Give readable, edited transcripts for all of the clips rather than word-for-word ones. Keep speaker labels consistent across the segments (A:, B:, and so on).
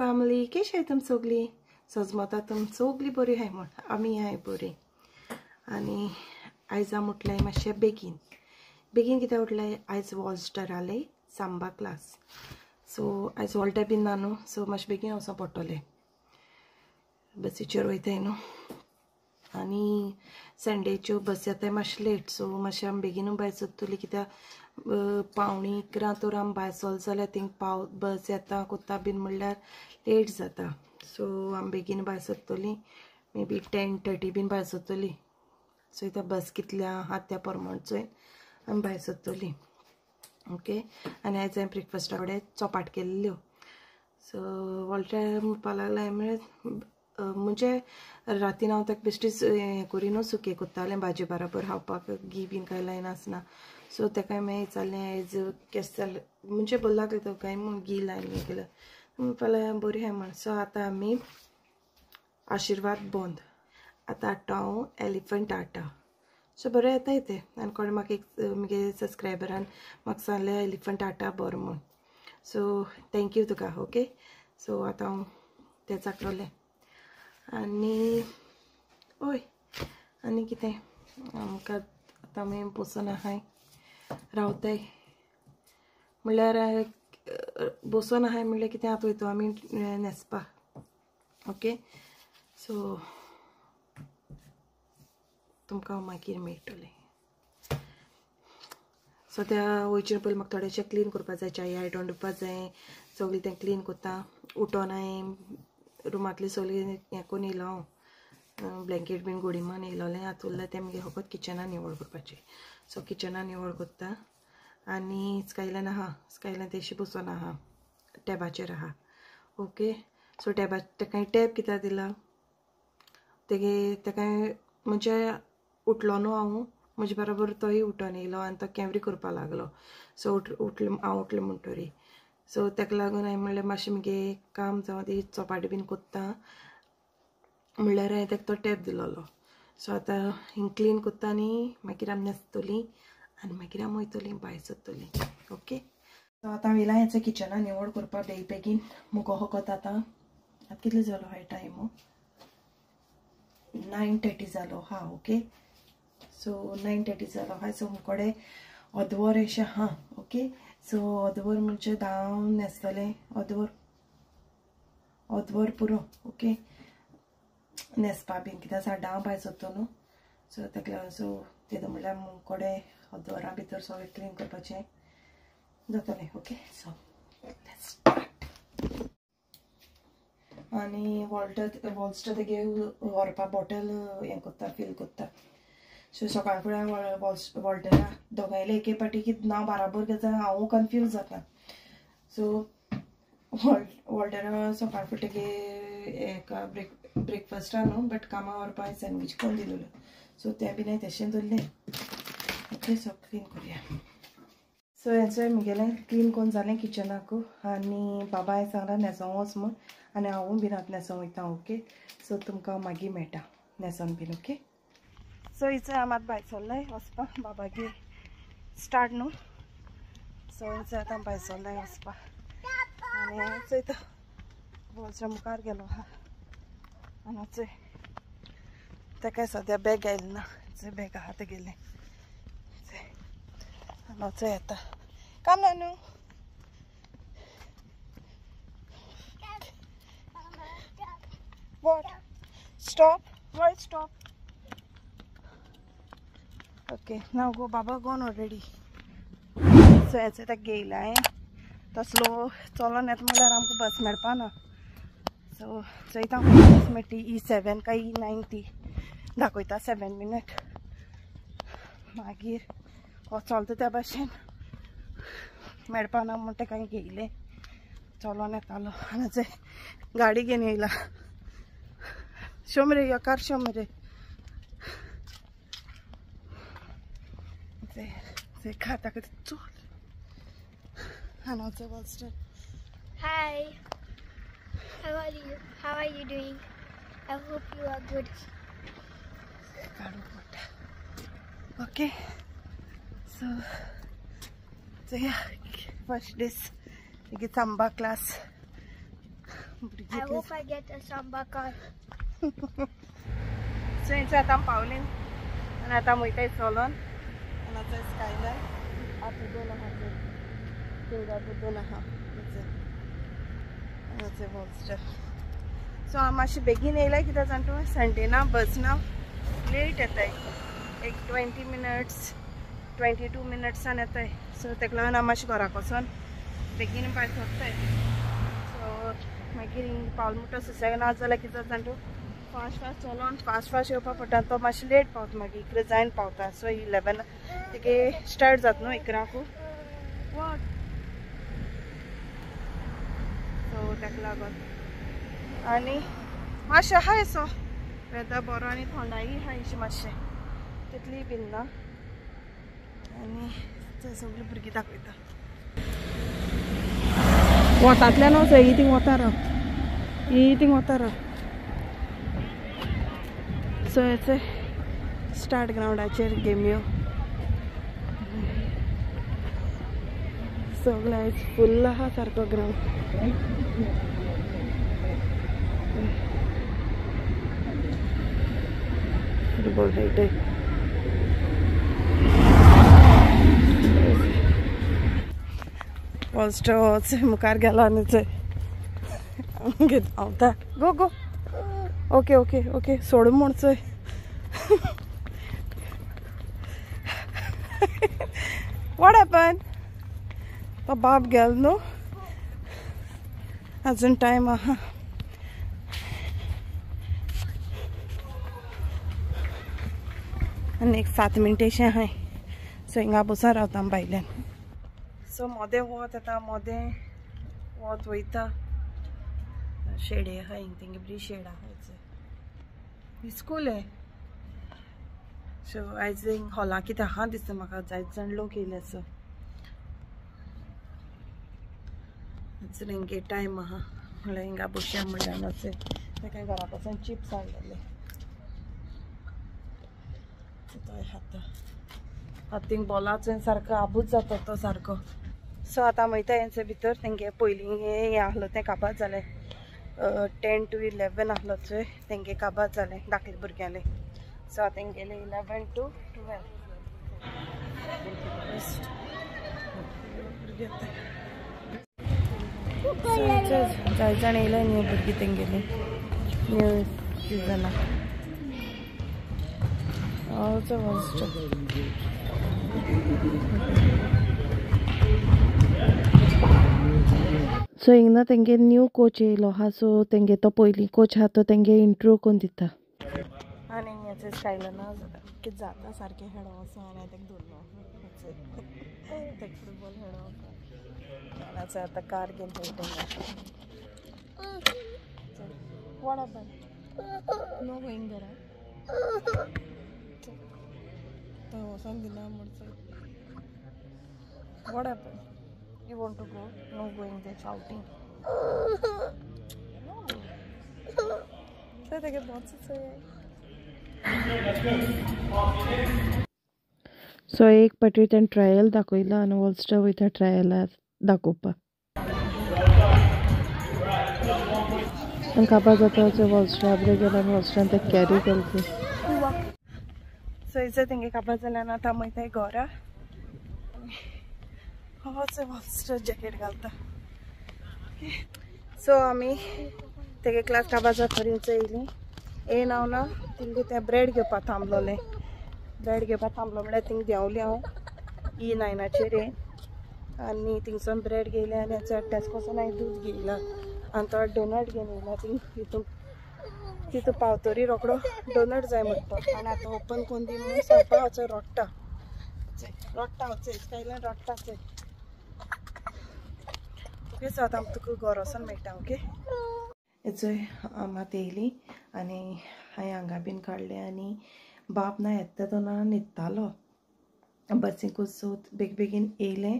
A: family, कशी आहे तुम सगळी? सजमता तुम सगळी बरी आहे म्हण आम्ही आहे बरी. आणि आयज हांव उठलें मातशें बेगीन कित्याक उठलें आयज वॉल्स्टर आले सांबा क्लास. सो आयज हॉलिडे बीन ना न्हू, सो मातशें बेगीन वचों पडटलें. बसीचेर वयताय न्हू आनी संडेच्यो बसी येताय मातशें लेट, सो मातशें आमी बेगीनूच भायर सरतलीं कित्याक 11:15 तर आमी भायर सरले जाल्यार थिंग बस येता कोत्ता बीन म्हणल्यार लेट जाता. सो आमी बेगीन भायर सरतलीं, मे बी 10:30 बीन भायर सरतलीं. सो इता बस कितल्या आहा त्या प्रमाण चोयन आमी भायर सरतलीं. ओके. आनी आयज हांवें ब्रेकफास्टा कडेन चपाट केल्ल्यो. सो वॉल्टर म्हणपाक लागला हांवें म्हणजे रातीन हांव ताका बेश्टीच हें करिनू सुकें कोत्तालें भाजी बराबर खावपाक घी बीन कांय लायन आसना. सो ताका हांवें विचारलें आयज केशें जालें म्हणजे बोल लागलें तो कांय म्हूण घी लायन हें केलें म्हणपाक लागलें बरी आहाय म्हण. सो आतां आमी आशिर्वाद बंद आतां हाडटा हांव एलिफंट आटा. सो बरें येताय तें. आनी कोणें म्हाका एक म्हगे सबस्क्रायबरान म्हाका सांगलें एलिफंट आटा बरो म्हूण. सो थँक्यू तुका. ओके. सो आतां हांव तें चाखलोलें आनी ओय आनी कितें आमकां आतां आमी बसून आहाय रावताय म्हणल्यार बसून आहाय म्हणल्यार कितें आतां वयता आमी न्हेसपा. ओके. सो तुमकां मागीर मेळटलें. सो त्या वयचे पयलीं म्हाका थोडेशें क्लीन करपा जाय, चाय आयदन धुवपा जाय, सगळीं तें क्लीन कोत्ता. उठोन हांवें रुमांतली सगळीं हें कोन्न येयलो हांव ब्लँकेट बीन घोडी मारून येयलोलें. आतां उरलें तें मगे फकत किचनान निवळ करपाचें. सो किचनान निवळ कोत्ता आनी स्कायलान आहा, स्कायलान तेशी बसून आहा टॅबाचेर आहा. ओके. सो तेका टॅब कित्याक दिला तेका म्हणजे उठलो न्हू हांव म्हजे बराबर तोय उठोन येयलो आनी तो कॅमरी करपा लागलो. सो हांव उठलें म्हणटरी. सो ताका लागून हांवें म्हणलें मातशें मगे काम जावं दी चपाटी बीन कोत्ता म्हणल्यार हांवें ताका तो टॅब दिलोलो. सो आतां हिंग क्लीन कोत्ता आनी मागीर आमी न्हेसतलीं आनी मागीर आमी वयतलीं भायर सरतलीं. ओके. सो आतां हांव येयलां हेचें किचनान निवळ करपा बेगीन मुगो फकत आतां कितले जालो हाय टायम 9:30 जालो हा. ओके. सो 9:30 जालो आहा. सो मुकोडे अर्दवर अशें आहा. ओके. सो अर्दवर म्हणजे हांव न्हेसतलें अर्दवर पुरो. ओके. न्हेसपा बीन कित्याक 10:30 भायर सरता न्हू. सो ताका लागून सो तेदो म्हणल्यार मुकोडे अर्दवरा भितर सगळें क्लीन करपाचें जातलें. ओके. So let's start. आनी वॉल्स्टर तेगे व्हरपा बॉटल हें कोत्ता फील कोत्ता. सो सकाळ फुडें वॉल्टरा दोगांयले एके पाटी कितें नांव बराबर घेता हांव कन्फ्यूज जाता. सो वॉल्टरा सकाळ फुडें तेगे हेका ब्रेकफास्टा न्हू बट कामां व्हरपा सँडवीच कोन्न दिलोलो. सो तें बीन हांवें तेशें दवरलें. ओके. सो क्लीन करुया. सो हेचें म्हगेलें क्लीन कोन्न जालें किचनाकू आनी बाबा हांवें सांगलां न्हेसों वच म्हूण आनी हांवूय बीन आतां न्हेसों वयता. ओके. सो तुमकां मागीर मेळटा न्हेसोन बीन. ओके. सो हिचो आमी आतां भायर सरलाय वचपा बाबागे स्टार्ट न्हू. सो हिचो आतां भायर सरलाय वचपा आनी चोयता वॉल्सच्या मुखार गेलो आहा आनी चोय ताका सद्या बॅग आयलें ना. चोय बॅग आहा तेगेलें आनी चोय येता. काम नानू What? Stop. Why stop? Okay, now go. Baba gone already. So हेचें ताका घेयला हांवें. तसलो चलोन येता म्हणल्यार आमकां बस मेळपा ना. सो चोयता बस मेळटी E7 काय E9 ती दाखयता 7 मिनट. मागीर हो चलता त्या भाशेन मेळपा ना म्हूण ताका हांवें घेयलें. चलोन येतालो आनी चोय गाडी घेवन येयला. शो मरे यो कार शो मरे. ते खाता का चल. हां चल वॉल्स्टर.
B: Hi. How are you? How are you doing? I hope you are good.
A: Okay. So yeah, first this Samba class
B: I hope I get a samba car.
A: सो हेंचे आतां पावलीं आनी आतां वयताय चलोन आनी आतां स्कायलाय आतां दोन आहा थिंगा दोन आहा वॉल्स्टर. सो हांव मातशें बेगीन येयलाय कित्याक जाण तूं संडे ना बस ना लेट येताय एक 20 minutes 22 minutesसान येताय. सो तेका लागून हांव मातशें घरा वचोन बेगीन भायर सरताय. सो मागीर हिंग पावल म्हणटा सुसेग ना जाल्यार कितें जाता जाण तूं फास्ट चलोन फास्ट येवपा पडटा. तो मातशें लेट पावता मागीर इकरा जायन पावता. सो 11 तेगे स्टार्ट जाता न्हू इकरांकू वॉट. सो तेका लागून आनी मातशें आहाय सो वेदर बरो आनी थंडाय आहाय अशें मातशें तितली बीन ना. आनी थंय सगळीं भुरगीं दाखयता वतांतल्यान वच ही थिंग वता राव ही थिंग वता राव. सो हेचे स्टार्ट ग्राउंडाचेर गेम्यो सगळें आयज फुल्ल आहा सारको ग्राउंड. फुटबॉल खेळटाय. वॉल्स्टर मुखार गेलो आनी थंय हांवता गो गो ओके ओके ओके सोड म्हूण चोय. वॉट हॅपन तो बाप गेल न्हू अजून टायम आहा. आनी एक 7 मिनटेशें आहाय. सो हिंगा बसून रावता भायल्यान. सो मोदें वत येता मोदें वत वयता शेडे आहा हिंग तेंगे बरी शेड आहा स्कूल आहे. सो आयज हिंग हॉलां कितें आहा दिसता म्हाका जायत जाण लोक येयले. सो अजून हिंगे टायम आहा म्हळ्यार हिंगा बसया म्हणल्यार नसे तेका घरा पासून चिप्स हाडलेले तो खाता. आतां थिंग बॉलाचो सारको आबूज जाता तो सारको. सो आतां वयता हेंचे भितर तेंगे पयलीं हें आहलो तें काबार जालें 10 to 11 आहलो चोय तेंगे काबार जालें धाकले भुरग्यांले. सो आतां तेंगेले 11 to 12 जाय जाण येयले न्यू भुरगीं तेंगेली न्यू सिजना सो हिंगा तेंगे न्यू कोच येयलो आहा. सो तेंगे तो पयलीं कोच आहा तो तेंगे इंट्रो कोन्न दिता. आनी हेचे स्टायला ना जाता कितें जाता सारकें खेळो वचो आनी तेका धरलो तेका फुटबॉल खेळो आतां आतां कार घेवन खेळटा. वॉट हॅपन नो गोईंग घरा तो वचोन दिना म्हण. What happen you want to go no going they shouting. So तेगे बोच सो एक पाटी तें ट्रायल दाखयला आनी वॉल्स्टर वयता ट्रायलार दाखोवपाक. आनी काबार जाता वॉल्स्टर बरें गेलें आनी वॉल्स्टरान तें कॅरी केलें. सो हेजे तेंगे काबार जाल्यार आतां वयताय घरा. वॉल्स्टर जॅकेट घालता. सो आमी तेगे क्लास काबार जाता थंयच येयलीं. येयन हांव ना थिंग तें ब्रेड घेवपाक थांबलोलें. ब्रेड घेवपाक थांबलो म्हळ्यार थिंग देंवलें हांव E9चेर येयन आनी थिंगसून ब्रेड घेयलें आनी टेस्कोसून हांवें दूद घेयलां आनी तो डोनट घेवन येयला. थिंग तितू पावतरी रोकडो डोनट जाय म्हणटा आनी आतां ओपन कोन्न दी म्हणून सांगपा हांव रोडटा हांव स्कायलान रोडटा चोय. ओके सो आतां तुका घर वचोन मेळटा. ओके चोय मात येयली आनी हांवें हांगा बीन काडलें आनी बाब ना येता तो ना न्हिदतालो बसीकूच. सो बेगीन येयलें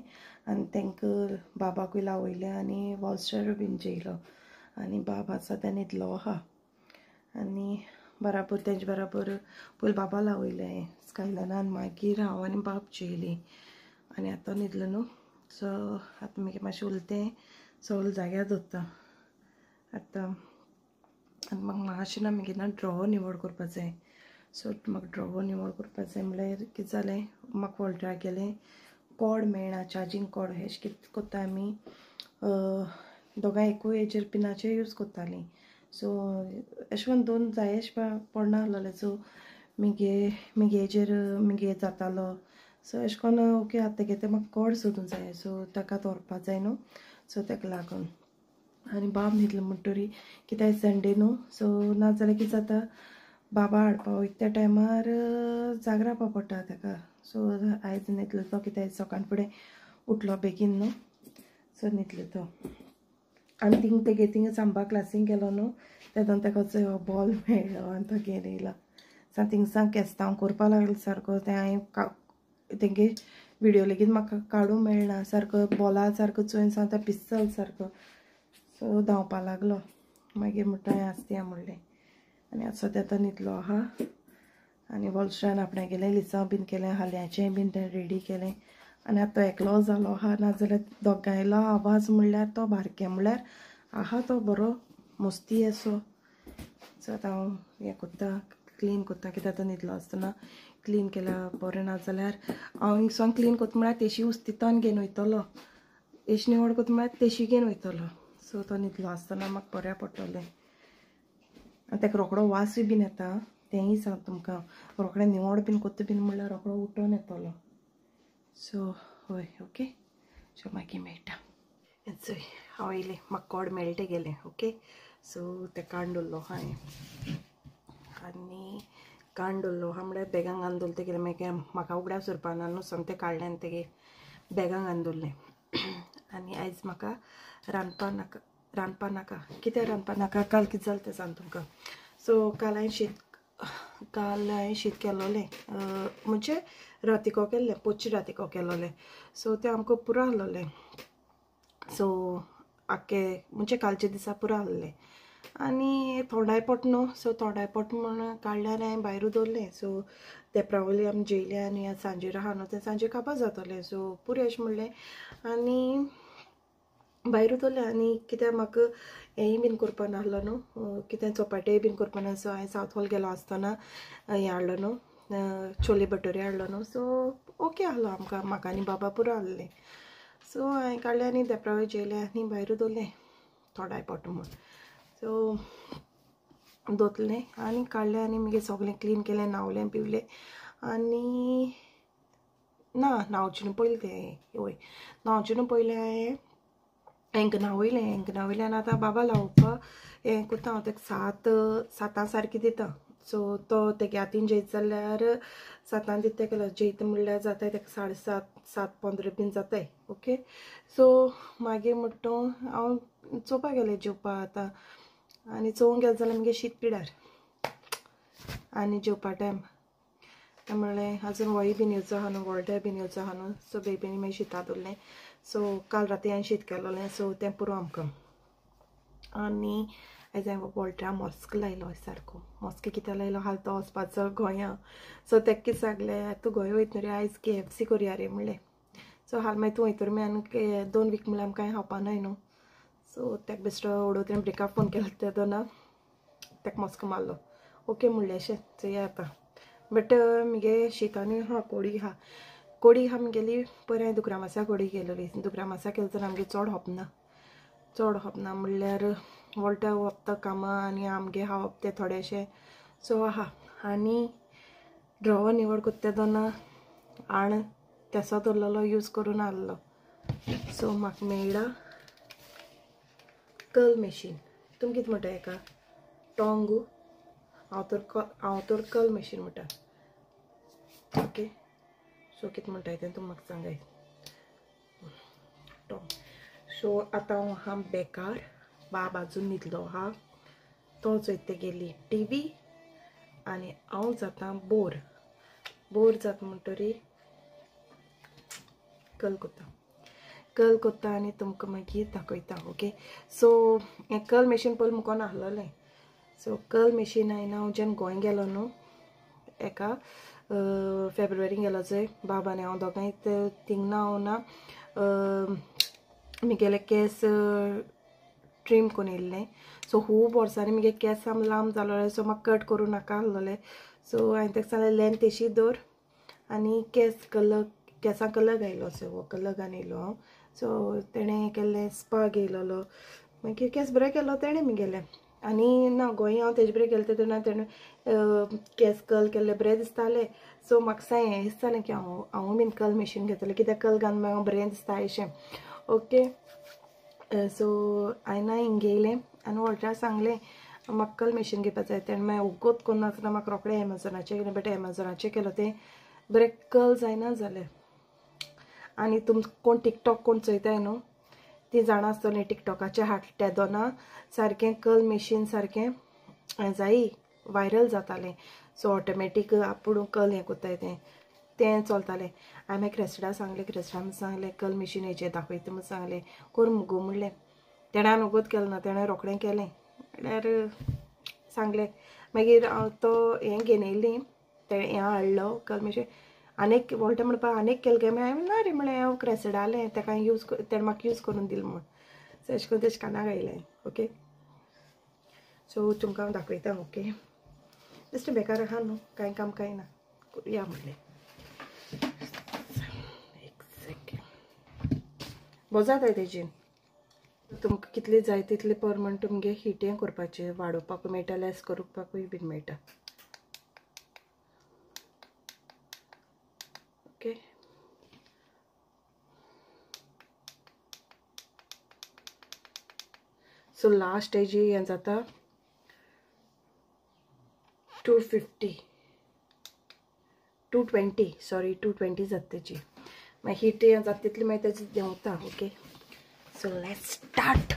A: आनी तांकां बाबाकूय लावयलें आनी वॉल्स्टर बीन जेयलो आनी बाब आसा तें न्हिदलो आहा. आनी बराबर तेंचे बराबर पयलीं बाबा लावयलें स्कायलानान मागीर हांव आनी बाब जेयलीं आनी आतां न्हिदलो न्हू. सो आतां मागीर मातशें उलतें सगळें जाग्यार दवरता आतां आनी म्हाका मातशें ना मागीर ना ड्रॉ निवड करपा जाय सो म्हाका ड्रॉ निवड करपा जाय म्हळ्यार कितें जालें म्हाका वॉल्टराक गेलें कॉर्ड मेळना चार्जींग कॉर्ड हें कितें कोत्ता आमी दोगांय एकूय हेजेर पिनाचेर यूज कोत्तालीं सो अशें करून दोन जाय अशें पडना आहलोलें सो मिगे हेजेर मिगे जातालो सो अशें करून ओके आतां तेगे तें म्हाका कॉर्ड सोदूंक जाय सो ताका व्हरपा जाय न्हू सो तेका लागून आनी बाब न्हिदलो म्हणटरी कित्याक संडे न्हू सो नाजाल्यार कितें जाता बाबा हाडपा वयता त्या टायमार जाग रावपा पडटा ताका सो आयज न्हिदलो तो कित्याक सकाळ फुडें उठलो बेगीन न्हू सो न्हिदलो तो आनी तेगे थिंगा सांबा क्लासीक गेलो न्हू तेदोन ताका बॉल मेळ्ळो आनी तो घेवन येयलो सा थिंगसान केस्तांव करपा लागलो सारको तें हांवें तेंगे व्हिडियो लेगीत म्हाका काडूंक मेळना सारको बॉला सारको चोयन सांगता पिस्सल सारको सो धांवपा लागलो मागीर म्हणटा हांवें आसया म्हणलें आनी आतां सद्या तो न्हिदलो आहा आनी वॉल्स्ट्रान आपणें गेलें लिसांव बीन केलें हाल्यांचें बीन तें रेडी केलें आनी आतां तो एकलो जालो आहा नाजाल्यार दोगांयलो आवाज म्हणल्यार तो बारके म्हणल्यार आहा तो बरो मस्ती असो सो आतां हांव हें कोत्ता क्लीन कोत्ता कित्याक तो न्हिदलो आसतना क्लीन केल्यार बरें नाजाल्यार हांव हिंगसोन क्लीन कोत्ता म्हळ्यार तेशी उस्तितान घेवन वयतलो एश निवड कोत्ता म्हळ्यार तेशी घेवन वयतलो सो तो न्हिदलो आसतना म्हाका बऱ्या पडटलें आनी ताका रोकडो वासूय बीन येता तेंय सांग तुमकां रोकडें निवड बीन कोत्ता बीन म्हणल्यार रोकडो उठोन येतलो सो हय ओके सो मागीर मेळटा चोय हांव येयलें म्हाका कॉर्ड मेळटा गेलें ओके सो तें काडून दवरलो हांवें आनी काडून दवरलो आहा म्हळ्यार बॅगान घालून दवरलें तेगेलें मागीर म्हाका उगड्यार सरपाना न्हू सांग तें काडलें आनी तेगे बॅगान घालून दवरलें आनी आयज म्हाका रांदपा नाका कित्याक रांदपा नाका काल कितें जालें तें सांग तुमकां सो काल हांवें शीत केल्लोलें म्हणजे रातिको केल्लें पोच्ची रातिको केल्लोलें सो तें आमकां पुरो आहलोलें सो आख्खे म्हणजे कालचे दिसा पुरो आहलोलें आनी थोडाय पोट न्हू सो थोडाय पोट म्हण काडल्यार हांवें भायर दवरलें सो ते प्रावली आमी जेयले आनी सांजेर आहा न्हू तें सांजे काबार जातलें सो पुरें अशें म्हणलें आनी भायर दवरलें आनी कित्याक म्हाका हेंय बीन करपा नाहलो न्हू कितें चपाटेय बीन करपा ना सो हांवें सावथ हॉल गेलो आसतना हें हाडलो न्हू छोले भटुरे हाडलो न्हू सो ओके आहलो आमकां म्हाका आनी बाबा पुरो आहलें सो हांवें काडलें आनी देप्रावे जेयलें आनी भायर दवरलें थोडाय पोट म्हूण सो दवरलें आनी काडलें आनी मागीर सगलें क्लीन केलें न्हांवलें पिवलें आनी ना न्हांवचे न्हू पयलीं तें वय न्हांवचे न्हू पयलीं हांवें हेंक न्हांवयलें आनी आतां बाबा लावपा हें कोत्ता हांव ताका सातां सारकी दिता सो तो तेगे हातीन जेयत जाल्यार सातान दिता तेका जेयता म्हणल्यार जाताय ताका 7:15 बीन जाताय ओके सो मागीर म्हणटा हांव चोवपा गेलें जेवपा आतां आनी चोवंक गेलें जाल्यार मागीर शीत पिड्यार आनी जेवपा टायम म्हणलें आजून वय बीन येवचो आहा न्हू वॉल्टर बीन येवचो आहा न्हू सो बेगीन मागीर शीता दवरलें सो काल राती हांवें शीत केल्लोलें सो तें पुरो आमकां आनी आयज हांवें वॉल्टरा मॉस्क लायलो सारको मॉस्क कित्याक लायलो हाल तो वचपाचो गोंया सो तेका कितें सांगलें तूं गोंया वयता रे आयज KFC करया रे म्हणलें सो हाल मागीर तूं वयतरी आनी 2 वीक म्हणल्यार आमकां खावपा नाय न्हू सो तेका बेश्टो उडोवतरी ब्रेकअप फोन केलो तेदोना तेका मॉस्क मारलो ओके म्हणलें अशें चोया आतां बट म्हगे शीतानूय हा कोडी आहा म्हगेली पयर हांवें दुकरामासा कोडी केलेली दुकरामासा केलो तर आमगे चड होपना म्हणल्यार वॉल्टा वोपता कामां आनी आमगे हावप ते थोडेशें सो आहा आनी ड्रॉवर निवड कोत्ता तेदोना आण तेसो दवरलेलो यूज करून आहलो सो म्हाका मेळ्ळा कर्ल मशीन तुमी कितें म्हणटा हेका टोंगू हांव तर कर्ल मशीन म्हणटा ओके सो कितें म्हणटाय तें तुमी म्हाका सांगाय सो आतां हांव आहा बेकार बाब आजून न्हिदलो आहा तो चोयता तेगेली TV आनी हांव जाता बोर जाता म्हणटरी कर्ल कोत्ता आनी तुमकां मागीर दाखयता ओके सो हें कर्ल मशीन पयलीं मुकोन आहलोलें सो कर्ल मशीन हांव जेन्ना गोंय गेलो न्हू एका फेब्रुवारीन गेलो चोय बाब आनी हांव दोगांय थिंग ना हांव ना म्हगेले केस ट्रीम करून येयल्लें. सो खूब वर्सांनी म्हगे केंस साम लांब जालोले, सो म्हाका कट करूं नाका आसलोलें. सो हांवें ताका सांगलें लेंथ तेशी दवर आनी केंसां कलर घायलो, सो कलर घालून येयलो हांव. सो तेणें केल्लें स्पा घेयलोलो, मागीर केंस बरें केलो तेणें म्हगेलें. आनी ना गोंय हांव तेजे बरें केलें तेन्ना तेणें केंस कर्ल केल्ले बरें दिसतालें. सो म्हाका हें दिसतालें की हांवूय बीन कर्ल मशीन घेतलें, कित्याक कर्ल घालून म्हाका बरें दिसता अशें. ओके, सो हांवें हिंगा येयलें आनी वॉल्टराक सांगलें म्हाका कर्ल मशीन घेवपाक जाय. तेणें मागीर वोगोत कोन्न नासतना म्हाका रोखडें एमेझॉनाचेर गेलें, बट एमेझॉनाचेर केलो तें बरें कर्ल जायना जालें. आनी कोण टिकटॉक कोण चोयताय न्हू ती जाणा आसतलीं टिकटॉकाचेर हाडटा तेदोना सारकें कर्ल मशीन सारकें जायी वायरल जातालें. सो ऑटोमॅटीक आपूण कर्ल हें कोत्ताय तें चलतालें. हांवें मागीर क्रेस्टोडा सांगलें कर्ल मशीन हेजेर दाखयता म्हूण सांगलें. कोर मुगो म्हणलें. तेणें नोगोत केलें ना, तेणें रोखडें केलें. म्हळ्यार सांगलें. मागीर हांव तो हें घेवन येयलीं, तेणें हें हाडलो कर्ल मशीन. आनीक वॉल्टर म्हणपा आनीक केलें काय, हांवें ना रे म्हळें हांव क्रेस्टोडालें तेका तेणें म्हाका यूज करून दिलें म्हूण. सो अशें करून तेजे कानाक घायलें. ओके, सो तुमकां हांव दाखयता. ओके, बेश्टें बेकार आहा न्हू, कांय काम कांय ना, या म्हणलें. एक सेकेंड बोजात तेजेन तुमकां कितले जाय तितले परमंट तुमगे हीट हें करपाचें, वाडोवपाकूय मेळटा, लेस करपाकूय बीन मेळटा. ओके, सो लास्ट हेजी हें जाता 220 जाता तेजी. मागीर हीट हें जाता तितली मागीर तेजी देंवता. Okay, so let's start.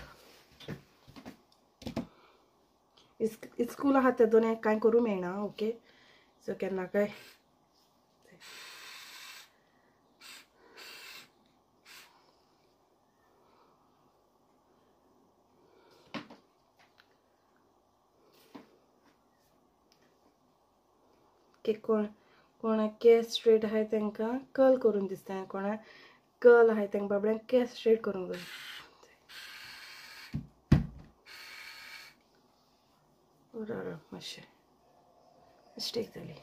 A: School आहा तेदोन हें कांय करूं मेळना. ओके, सो केन्ना काय कोणाक केस स्ट्रेट आहाय तांकां कर्ल करून दिसता, कोणाक कर्ल आहाय तांकां बाबड्यांक केस स्ट्रेट करूंक जाय. मातशें मिस्टेक जाली.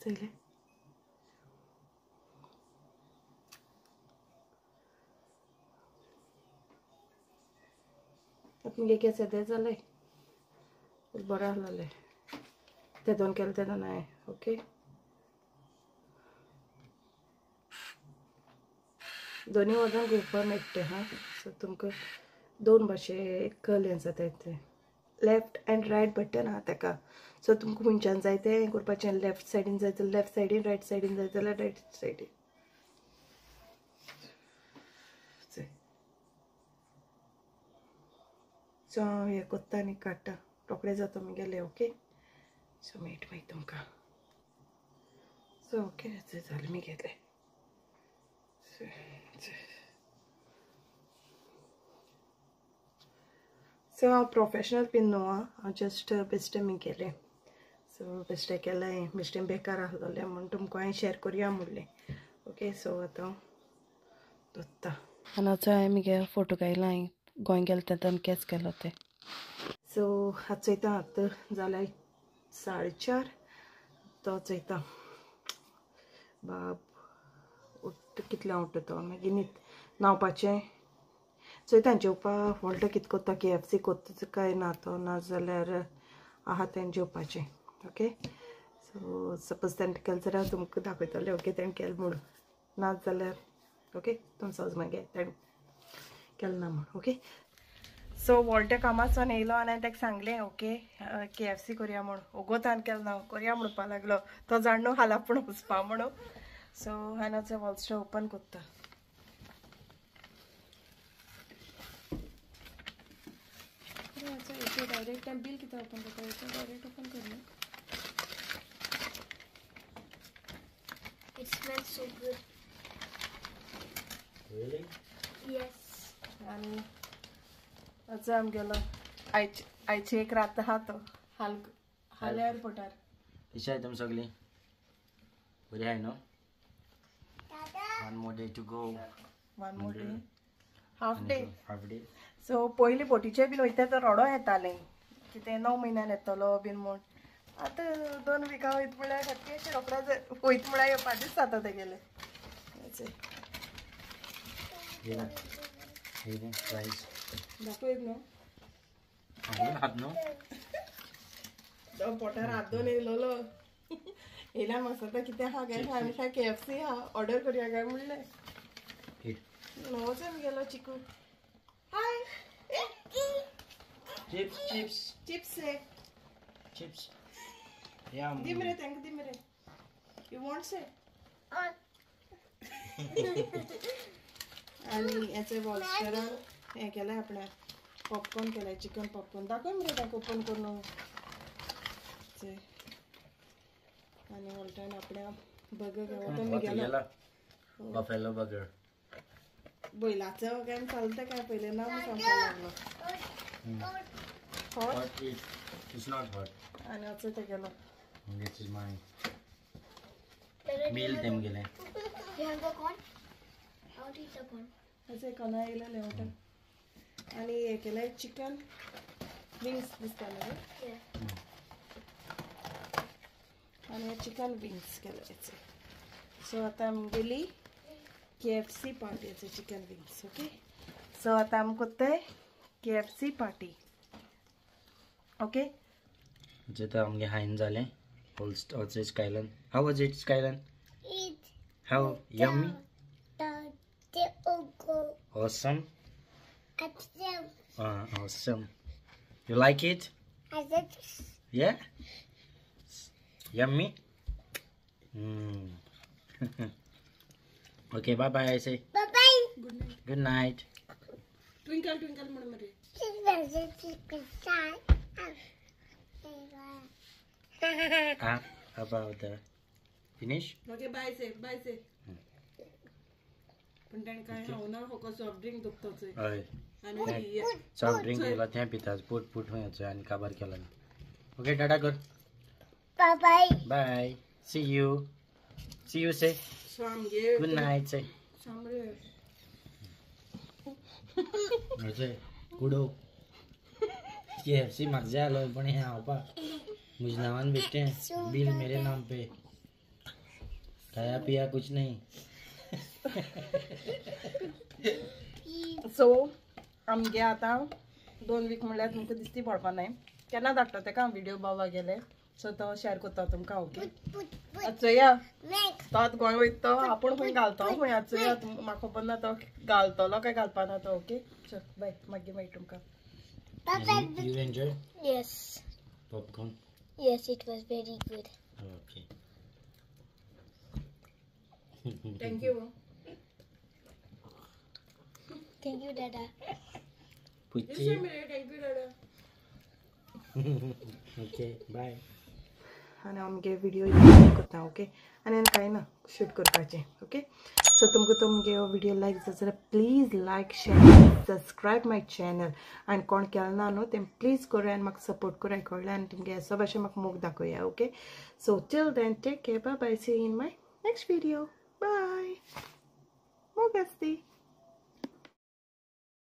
A: चले मुगे केस येदें जालें, बरें आहलोलें तेदोन केलें तेदोन हांवें. ओके, दोनी वजन घेवपा मेळटा. हा, सो तुमकां दोन भाशे कर्ल हें जाताय ते लेफ्ट एंड रायट बटन आहा तेका. सो तुमकां खंयच्यान जाय तें हें करपाचें. लेफ्ट सायडीन जाय जाल्यार लेफ्ट सायडीन, रायट सायडीन जाय जाल्यार रायट सायडीन. सो हांव हें कोत्ता आनी काडटा, रोखडें जाता म्हगेलें. ओके, सो मेळटा मागीर तुमकां. सो ओके, जालें म्हगेलें. सो हांव प्रोफेशनल बीन न्हू, हांव जस्ट बेश्टें म्हगेलें. सो बेश्टें केलें, बेश्टें बेकार आहलोलें म्हूण तुमकां हांवें शेअर करुया म्हणलें. ओके, सो आतां धोत्ता. आनी आतां हांवें म्हगे फोटो घायला, हांवें गोंय गेलें तेदोन केस केलो तें. सो आतां चोयता, आतां जाल्यार 4:30. तो चोयता बाब कितल्या उठ्ठो मागीर न्हांवपाचें चोयता. जेवपा वॉल्टर कितें कोत्ता, KFC कोत्ता काय ना तो, नाजाल्यार आहा तें जेवपाचें. ओके, सो सपोज तेणें केलें जाल्यार तुमकां दाखयतलें. ओके, तेणें केलें म्हूण, नाजाल्यार ओके तुमचो समज मागीर तेणें केलें ना म्हूण. ओके, सो व्हडल्या कामासून येयलो आनी हांवें ताका सांगलें ओके KFC करया म्हूण ओगोतान केलो ना करया म्हणपा लागलो तो जाण हाला पूण वचपा म्हणून सो हांवें वचून वॉलस्टो ओपन करता डायरेक्ट बिल कितें ओपन करता डायरेक्ट ओपन करना
B: It smells so good.
C: Really?
B: Yes.
A: आनी वचो आमगेलो आयची एक रात आहा तो हाल एअरपोर्टार
C: कशी आहे तुम सगळी बरी आहे न्हू One more day to go.
A: One more day half day
C: Half day.
A: सो पयलीं बोटीचे बीन वयता तर रडो येतालें कितें 9 म्हयन्यान येतलो बीन म्हूण आतां 2 विका वयत म्हळ्यार सारकें रोखडेंच वयत म्हळ्यार येवपाचेंच जाता तेगेलें
C: Here, price.
A: दाखयत न्हू
C: हात न्हू
A: तो पोटार हात दोन येयलोलो येयल्या म्हाका आतां कितें आहा काय हांवें काय KFC आहा ऑर्डर करया काय म्हणलें वचून गेलो चिकू हाय
C: Chips.
A: Chips
C: Chips. Yum.
A: दी मरे तांकां दी मरे यू वॉन्ट से आनी याचे वॉलस्टरान हें केलें आपणें पॉपकॉर्न केलें चिकन पॉपकॉर्न दाखय मरे ताका ओपन करून आनी वॉल्टान आपणें बर्गर घेवं तो
C: गेला Buffalo burger.
A: बैलाचं काय चालतं काय पहिले नाव सांगपाक लागलो hot
C: Hot it's not hot.
A: आनी वचो ते गेलो
C: This is my meal तेम गेले.
B: You have the corn? How do you eat the corn?
A: असे कना येयलेले वॉटर आनी हे केलें चिकन विंग्स दिसता न्हू
B: Yeah.
A: आनी हे चिकन विंग्स केले हेचे सो आतां आमगेली KFC पार्टी हेचे चिकन विंग्स ओके सो आतां आमी कोत्ताय KFC पार्टी ओके
C: जेता आमगे हाइन जाले also Skyline. How was it, Skyline?
B: Eat
C: How yummy?
B: the ogo.
C: Awesome.
B: Accept.
C: Awesome. You like it? Yeah. Yummy. Okay. Bye bye. I say.
B: Bye bye.
A: Good night
C: Good night.
A: Twinkle twinkle म्हण मरे
C: About the finish.
A: Okay bye से पण ताणें काय खावना फक्त soft drink दुखतोच
C: हय
A: आनी
C: soft drink केला तें पितात पूट खंय आनी काबार केला ओके टाटा कर
B: Bye bye.
C: Bye see you से
A: सो आमगे
C: गुड नाईट से
A: सामरे
C: असे कुडो KFC म्हाका जाय आलो पण हें हांवपाक म्हज्या नांवान बेश्टे बिल मेरे नाम पे खाया पिया कुछ नहीं
A: सो आमगे आतां 2 वीक म्हणल्यार तुमकां दिसती पडपा नाय केन्ना धाडटा तेका व्हिडिओ बाबा गेले सो तो शेअर करता तुमकां ओके चोया
B: Next.
A: तो आतां गोंय वयता तो आपूण खंय घालता खंय चोया म्हाका खबर ना तो घालतलो काय घालपाना तो ओके चल बाय मागीर मेळटा तुमकां
B: Bye bye.
C: You enjoy
B: Yes.
C: popcorn?
B: Yes, it was very good.
C: Okay.
A: Thank you
B: Thank you, Dada.
C: Pucci.
A: Thank you दादा
C: Okay, bye.
A: आनी आमगे व्हिडिओ एडिट करता ओके आनी आनी कांय ना शूट करपाचें ओके सो तुमकां तुमगे हो व्हिडिओ लायक जाता जाल्यार please like share subscribe my channel आनी कोण केलें ना न्हू तें प्लीज करूया आनी म्हाका सपोर्ट करूया कळ्ळें आनी तुमगे हेसो भाशेन म्हाका मोग दाखोवया okay so till then take care bye bye see in my next video bye मोग आसती